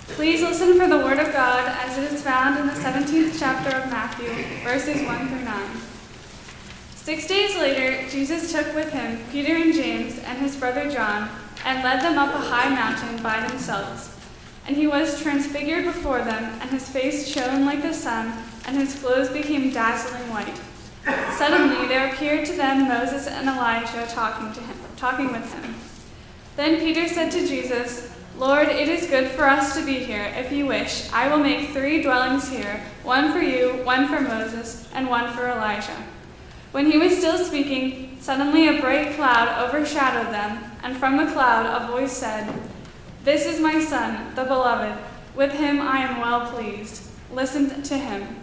Please listen for the word of God as it is found in the 17th chapter of Matthew, verses 1 through 9. 6 days later, Jesus took with him Peter and James and his brother John and led them up a high mountain by themselves. And he was transfigured before them, and his face shone like the sun, and his clothes became dazzling white. Suddenly there appeared to them Moses and Elijah talking with him. Then Peter said to Jesus, "Lord, it is good for us to be here. If you wish, I will make 3 dwellings here, one for you, one for Moses, and one for Elijah." When he was still speaking, suddenly a bright cloud overshadowed them, and from the cloud a voice said, "This is my son, the beloved. With him I am well pleased. Listen to him."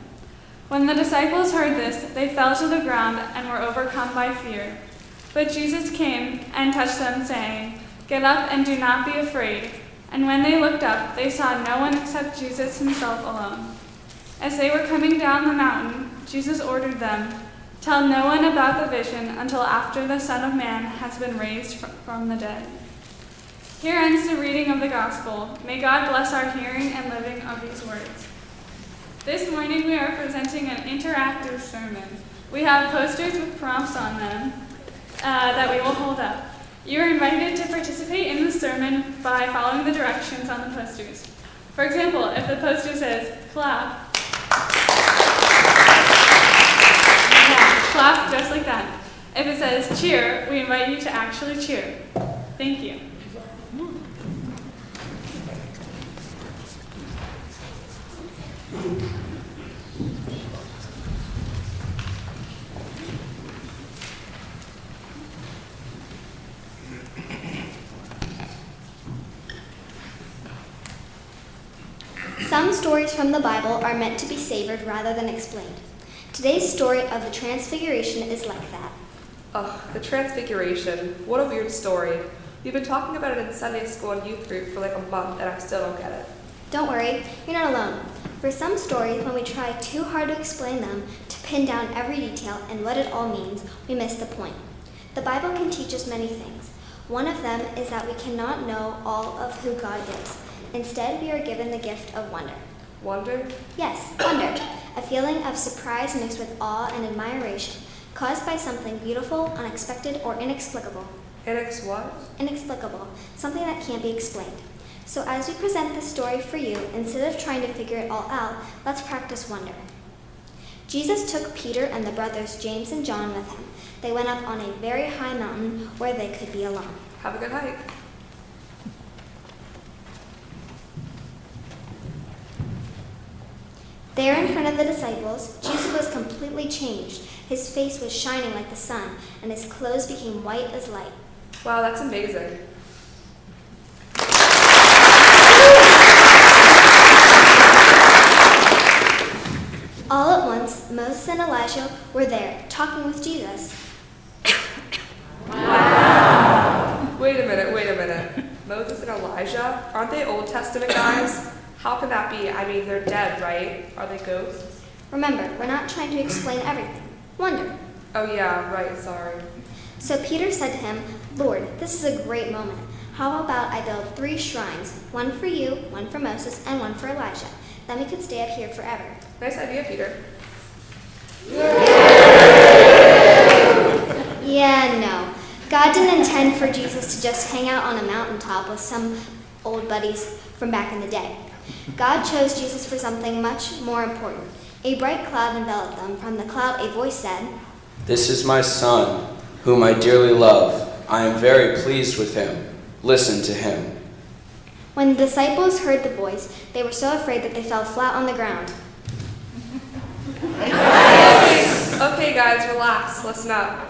When the disciples heard this, they fell to the ground and were overcome by fear. But Jesus came and touched them, saying, "Get up and do not be afraid." And when they looked up, they saw no one except Jesus himself alone. As they were coming down the mountain, Jesus ordered them, "Tell no one about the vision until after the Son of Man has been raised from the dead." Here ends the reading of the Gospel. May God bless our hearing and living of these words. This morning we are presenting an interactive sermon. We have posters with prompts on them that we will hold up. You are invited to participate in the sermon by following the directions on the posters. For example, if the poster says, "Clap," clap just like that. If it says "cheer," we invite you to actually cheer. Thank you. Some stories from the Bible are meant to be savored rather than explained. Today's story of the Transfiguration is like that. Ugh, the Transfiguration. What a weird story. We've been talking about it in Sunday school and youth group for like a month and I still don't get it. Don't worry, you're not alone. For some stories, when we try too hard to explain them, to pin down every detail and what it all means, we miss the point. The Bible can teach us many things. One of them is that we cannot know all of who God is. Instead, we are given the gift of wonder. Wonder? Yes, wonder. A feeling of surprise mixed with awe and admiration, caused by something beautiful, unexpected, or inexplicable. What? Inexplicable. Something that can't be explained. So as we present this story for you, instead of trying to figure it all out, let's practice wonder. Jesus took Peter and the brothers James and John with him. They went up on a very high mountain where they could be alone. Have a good hike. There in front of the disciples, Jesus was completely changed. His face was shining like the sun, and his clothes became white as light. Wow, that's amazing. All at once, Moses and Elijah were there, talking with Jesus. Wow! Wait a minute. Moses and Elijah? Aren't they Old Testament guys? How can that be? I mean, they're dead, right? Are they ghosts? Remember, we're not trying to explain everything. Wonder. Oh yeah, right, sorry. So Peter said to him, "Lord, this is a great moment. How about I build 3 shrines, one for you, one for Moses, and one for Elijah? Then we could stay up here forever." Nice idea, Peter. Yeah, no. God didn't intend for Jesus to just hang out on a mountaintop with some old buddies from back in the day. God chose Jesus for something much more important. A bright cloud enveloped them. From the cloud, a voice said, "This is my son, whom I dearly love. I am very pleased with him. Listen to him." When the disciples heard the voice, they were so afraid that they fell flat on the ground. Okay, guys, relax. Listen up.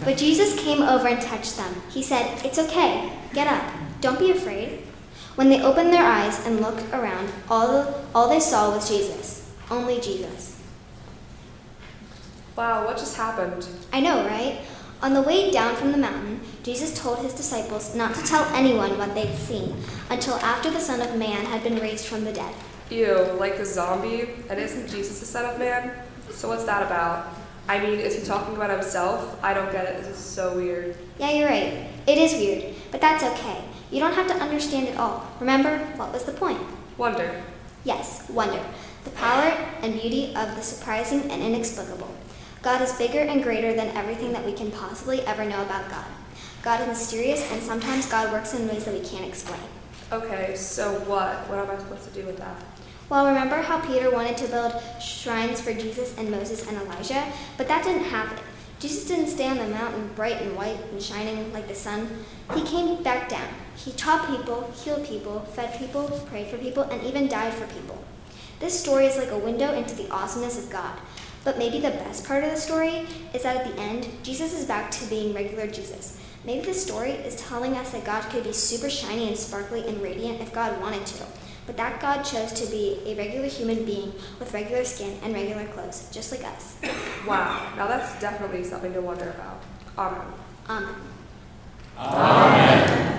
But Jesus came over and touched them. He said, "It's okay. Get up. Don't be afraid." When they opened their eyes and looked around, all they saw was Jesus. Only Jesus. Wow, what just happened? I know, right? On the way down from the mountain, Jesus told his disciples not to tell anyone what they'd seen until after the Son of Man had been raised from the dead. Ew, like a zombie? And isn't Jesus the Son of Man? So what's that about? I mean, is he talking about himself? I don't get it. This is so weird. Yeah, you're right. It is weird, but that's okay. You don't have to understand it all. Remember, what was the point? Wonder. Yes, wonder. The power and beauty of the surprising and inexplicable. God is bigger and greater than everything that we can possibly ever know about God. God is mysterious, and sometimes God works in ways that we can't explain. Okay, so what? What am I supposed to do with that? Well, remember how Peter wanted to build shrines for Jesus and Moses and Elijah? But that didn't happen. Jesus didn't stay on the mountain bright and white and shining like the sun. He came back down. He taught people, healed people, fed people, prayed for people, and even died for people. This story is like a window into the awesomeness of God. But maybe the best part of the story is that at the end, Jesus is back to being regular Jesus. Maybe the story is telling us that God could be super shiny and sparkly and radiant if God wanted to, but that God chose to be a regular human being with regular skin and regular clothes, just like us. Wow, now that's definitely something to wonder about. Amen. Amen.